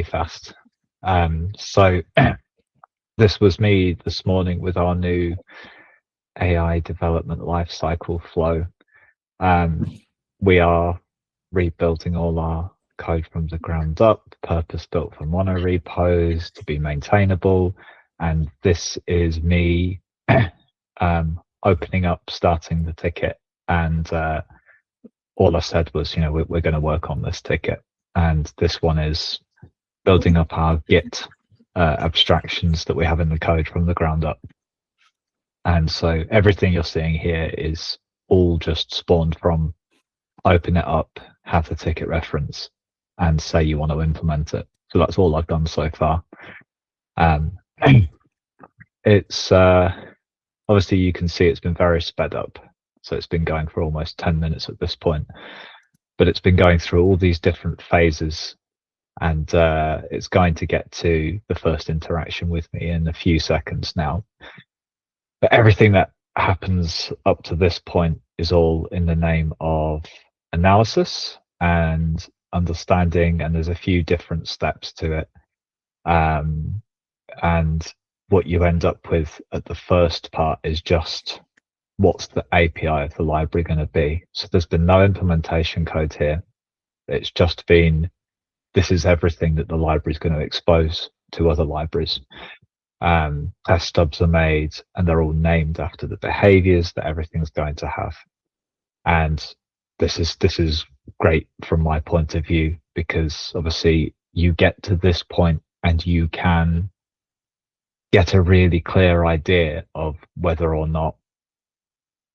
Fast. So this was me this morning with our new AI development lifecycle flow. We are rebuilding all our code from the ground up, purpose built for monorepos to be maintainable. And this is me opening up, starting the ticket. And all I said was, we're going to work on this ticket. And this one is building up our Git abstractions that we have in the code from the ground up. And so everything you're seeing here is all just spawned from open it up, have the ticket reference, and say you want to implement it. So that's all I've done so far. It's obviously you can see it's been very sped up. So it's been going for almost 10 minutes at this point, but it's been going through all these different phases, and it's going to get to the first interaction with me in a few seconds now. But everything that happens up to this point is all in the name of analysis and understanding, and there's a few different steps to it. And what you end up with at the first part is just what's the API of the library going to be. So there's been no implementation code here. It's just been, this is everything that the library is going to expose to other libraries. Test stubs are made, and they're all named after the behaviors that everything's going to have. And this is great from my point of view, because obviously you get to this point and you can get a really clear idea of whether or not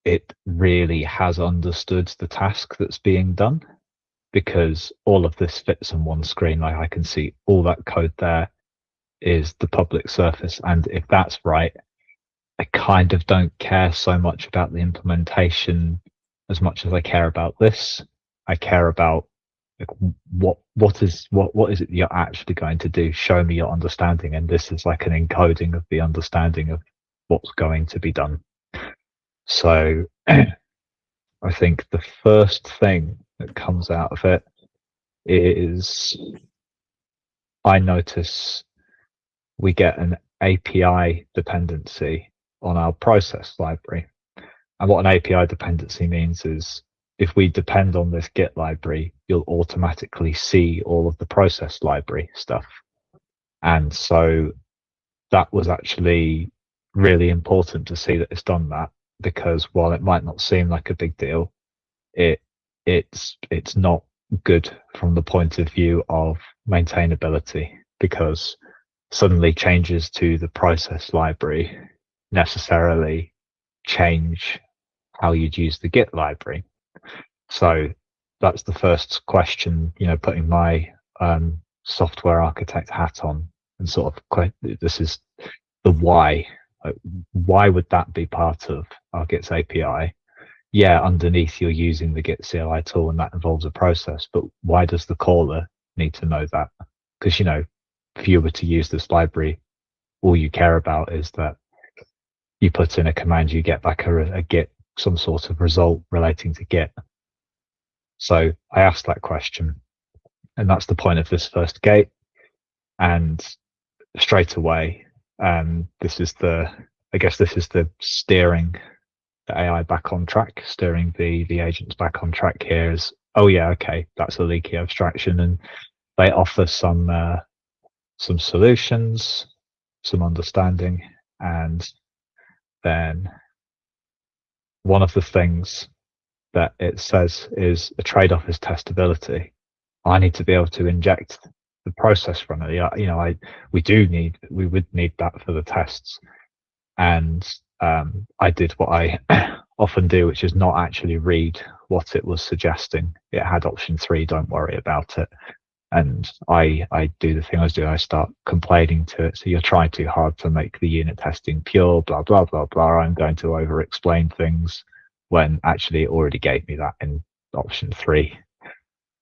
it really has understood the task that's being done, because all of this fits on one screen. Like I can see all that code there is the public surface. And if that's right, I kind of don't care so much about the implementation as much as I care about this. I care about like, what is it you're actually going to do? Show me your understanding. And this is like an encoding of the understanding of what's going to be done. So I think the first thing that comes out of it is I notice we get an API dependency on our process library. And what an API dependency means is if we depend on this Git library, you'll automatically see all of the process library stuff. And so that was actually really important to see that it's done that, because while it might not seem like a big deal, it's not good from the point of view of maintainability, because suddenly changes to the process library necessarily change how you'd use the Git library. So that's the first question, putting my software architect hat on and sort of, this is the why. Why would that be part of our Git's API? Yeah, underneath you're using the Git CLI tool and that involves a process, but why does the caller need to know that? Because, if you were to use this library, all you care about is that you put in a command, you get back a Git, some sort of result relating to Git. So I asked that question, and that's the point of this first gate. And straight away, this is the steering the AI back on track, steering the agents back on track here is, oh yeah, okay, that's a leaky abstraction. And they offer some solutions, some understanding. And then one of the things that it says is a trade-off is testability. I need to be able to inject the process from it. We would need that for the tests. And I did what I often do, which is not actually read what it was suggesting. It had option 3, don't worry about it. And I do the thing I was doing, I start complaining to it. So you're trying too hard to make the unit testing pure, blah, blah, blah, blah. I'm going to over-explain things, when actually it already gave me that in option 3.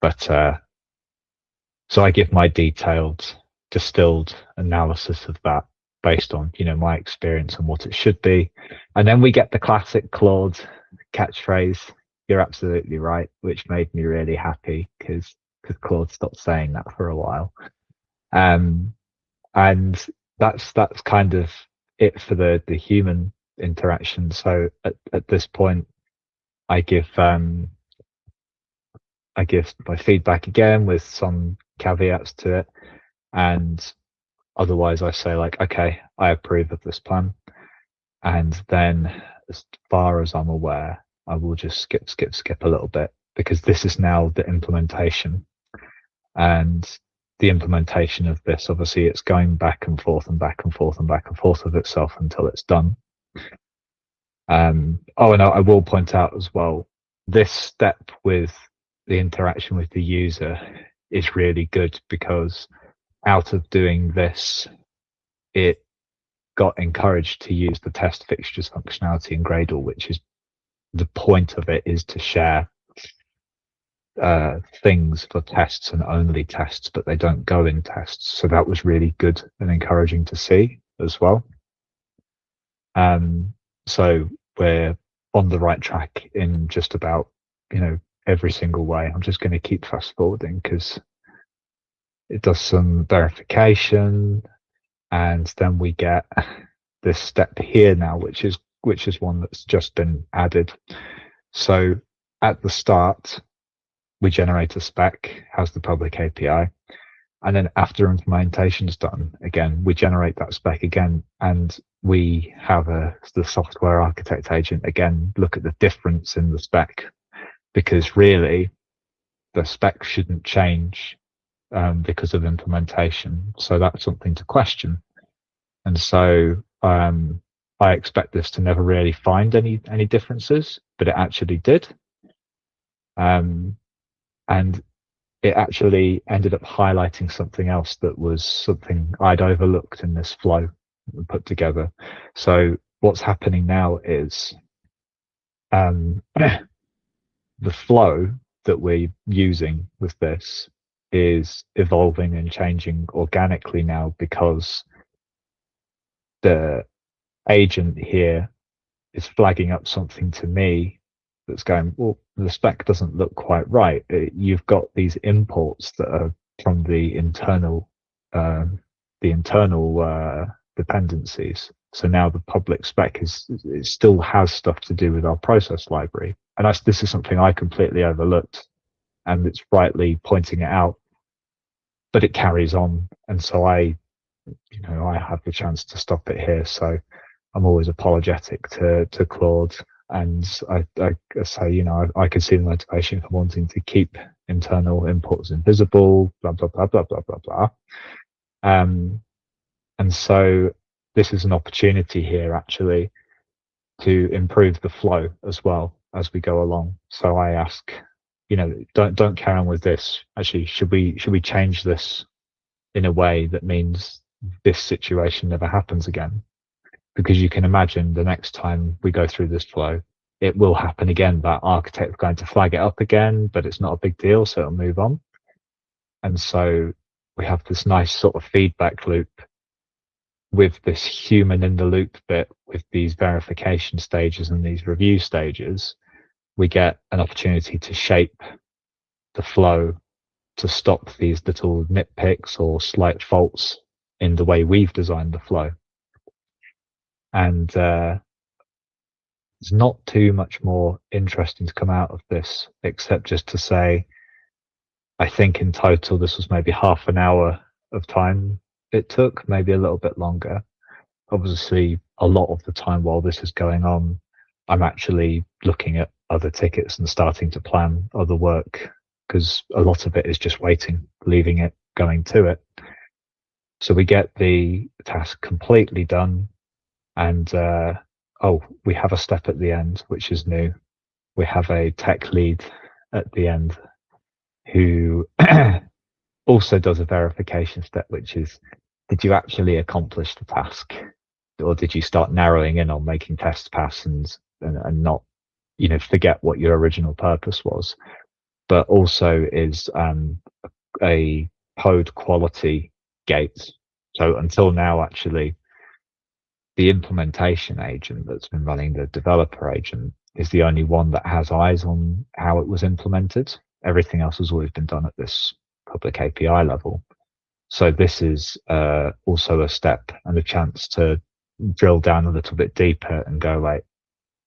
But so I give my detailed, distilled analysis of that based on, my experience and what it should be. And then we get the classic Claude catchphrase, you're absolutely right, which made me really happy because Claude stopped saying that for a while. Um, and that's kind of it for the human interaction. So at this point, I give my feedback again with some caveats to it, and otherwise I say like, okay, I approve of this plan, and then as far as I'm aware, I will just skip a little bit because this is now the implementation, and the implementation of this, obviously it's going back and forth and back and forth and back and forth of itself until it's done. Oh, and I will point out as well, this step with the interaction with the user is really good because out of doing this, it got encouraged to use the test fixtures functionality in Gradle, which is the point of it, is to share things for tests and only tests, but they don't go in tests. So that was really good and encouraging to see as well. So we're on the right track in just about, every single way. I'm just going to keep fast forwarding because it does some verification, and then we get this step here now, which is one that's just been added. So at the start, we generate a spec, has the public API, and then after implementation is done, again, we generate that spec again, and we have the software architect agent again look at the difference in the spec, because really the spec shouldn't change because of implementation. So that's something to question. And so I expect this to never really find any differences, but it actually did. And it actually ended up highlighting something else that was something I'd overlooked in this flow put together. So what's happening now is the flow that we're using with this is evolving and changing organically now, because the agent here is flagging up something to me that's going, well, the spec doesn't look quite right. You've got these imports that are from the internal dependencies. So now the public spec it still has stuff to do with our process library, and this is something I completely overlooked, and it's rightly pointing it out, but it carries on, and so I have the chance to stop it here. So I'm always apologetic to Claude, and I say, I can see the motivation for wanting to keep internal imports invisible, blah blah blah blah blah blah blah. And so this is an opportunity here actually to improve the flow as well as we go along. So I ask, don't carry on with this. Actually, should we change this in a way that means this situation never happens again? Because you can imagine the next time we go through this flow, it will happen again. That architect is going to flag it up again, but it's not a big deal, so it'll move on. And so we have this nice sort of feedback loop with this human in the loop bit, with these verification stages and these review stages. We get an opportunity to shape the flow to stop these little nitpicks or slight faults in the way we've designed the flow. And there's not too much more interesting to come out of this, except just to say, I think in total this was maybe half an hour of time it took, maybe a little bit longer. Obviously, a lot of the time while this is going on, I'm actually looking at other tickets and starting to plan other work, because a lot of it is just waiting, leaving it, going to it. So we get the task completely done, and we have a step at the end, which is new. We have a tech lead at the end who also does a verification step, which is, did you actually accomplish the task, or did you start narrowing in on making tests pass and not, forget what your original purpose was? But also is a code quality gate. So until now, actually, the implementation agent that's been running the developer agent is the only one that has eyes on how it was implemented. Everything else has always been done at this public API level. So this is also a step and a chance to drill down a little bit deeper and go, like,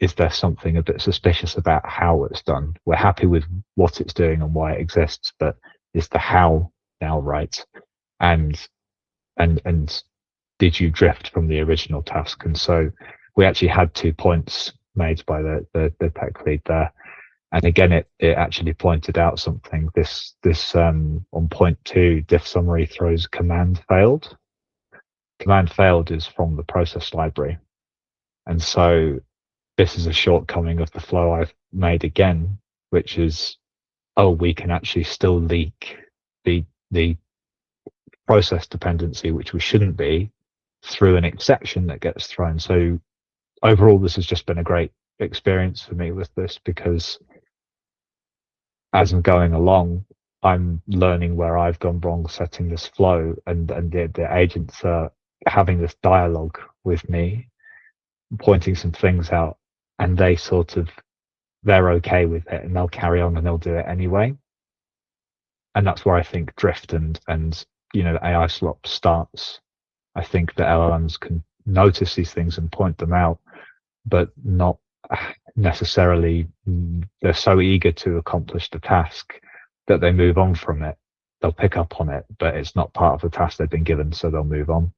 is there something a bit suspicious about how it's done? We're happy with what it's doing and why it exists, but is the how now right? And did you drift from the original task? And so we actually had 2 points made by the tech lead there. And again, it actually pointed out something. This on point 2, diff summary throws command failed. Command failed is from the process library. And so this is a shortcoming of the flow I've made again, which is, oh, we can actually still leak the process dependency, which we shouldn't be, through an exception that gets thrown. So overall, this has just been a great experience for me with this, because as I'm going along, I'm learning where I've gone wrong setting this flow, and the agents are having this dialogue with me, pointing some things out, and they're okay with it, and they'll carry on and they'll do it anyway. And that's where I think drift and the AI slop starts. I think the LLMs can notice these things and point them out, but not necessarily. They're so eager to accomplish the task that they move on from it. They'll pick up on it, but it's not part of the task they've been given, so they'll move on.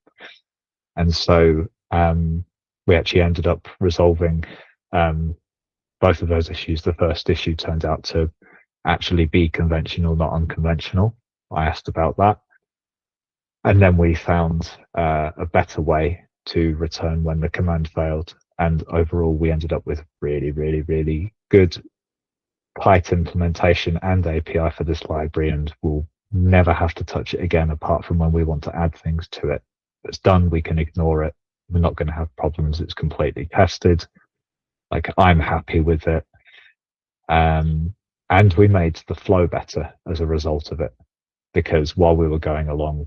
And so we actually ended up resolving both of those issues. The first issue turned out to actually be conventional, not unconventional. I asked about that. And then we found a better way to return when the command failed. And overall, we ended up with really, really, really good tight implementation and API for this library, and we'll never have to touch it again, apart from when we want to add things to it. It's done, we can ignore it. We're not going to have problems. It's completely tested. Like, I'm happy with it. And we made the flow better as a result of it, because while we were going along,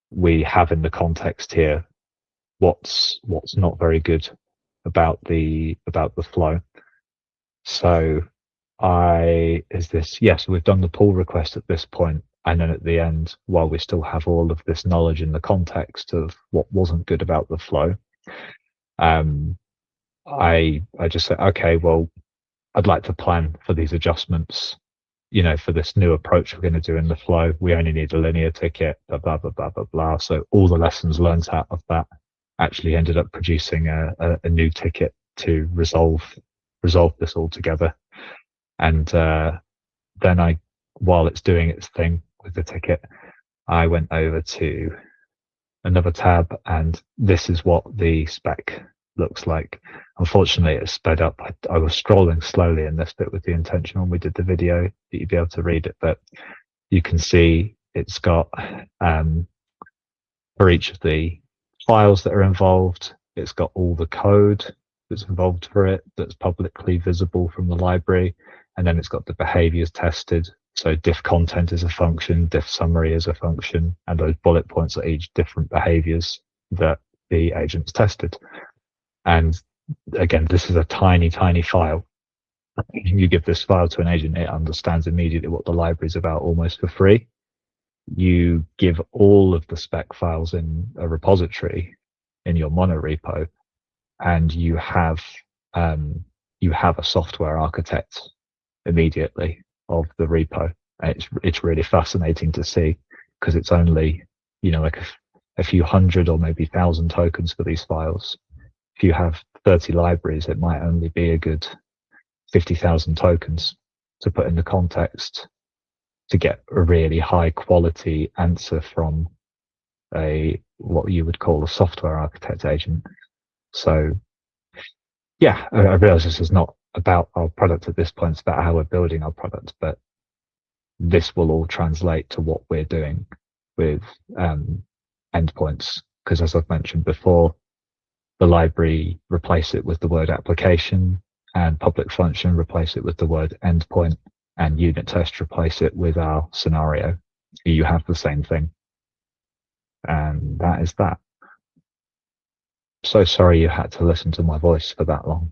we have in the context here what's not very good about the flow. So yes, we've done the pull request at this point, and then at the end, while we still have all of this knowledge in the context of what wasn't good about the flow, I just said, okay, well, I'd like to plan for these adjustments, for this new approach we're going to do in the flow. We only need a linear ticket, blah, blah, blah, blah, blah, blah. So all the lessons learned out of that actually ended up producing a new ticket to resolve this all together. And then while it's doing its thing with the ticket, I went over to another tab, and this is what the spec looks like. Unfortunately, it's sped up. I was scrolling slowly in this bit with the intention when we did the video that you'd be able to read it, but you can see it's got for each of the files that are involved, it's got all the code that's involved for it that's publicly visible from the library, and then it's got the behaviors tested. So diff content is a function, diff summary is a function, and those bullet points are each different behaviors that the agent's tested. And again, this is a tiny, tiny file. You give this file to an agent, it understands immediately what the library is about, almost for free. You give all of the spec files in a repository in your monorepo, and you have a software architect immediately of the repo. And it's really fascinating to see, because it's only like a few hundred or maybe 1,000 tokens for these files. If you have 30 libraries, it might only be a good 50,000 tokens to put in the context to get a really high quality answer from what you would call a software architect agent. So yeah, I realize this is not about our product at this point, it's about how we're building our product, but this will all translate to what we're doing with endpoints, because as I've mentioned before, the library replace it with the word application, and public function replace it with the word endpoint, and unit test replace it with our scenario. You have the same thing. And that is that. So sorry you had to listen to my voice for that long.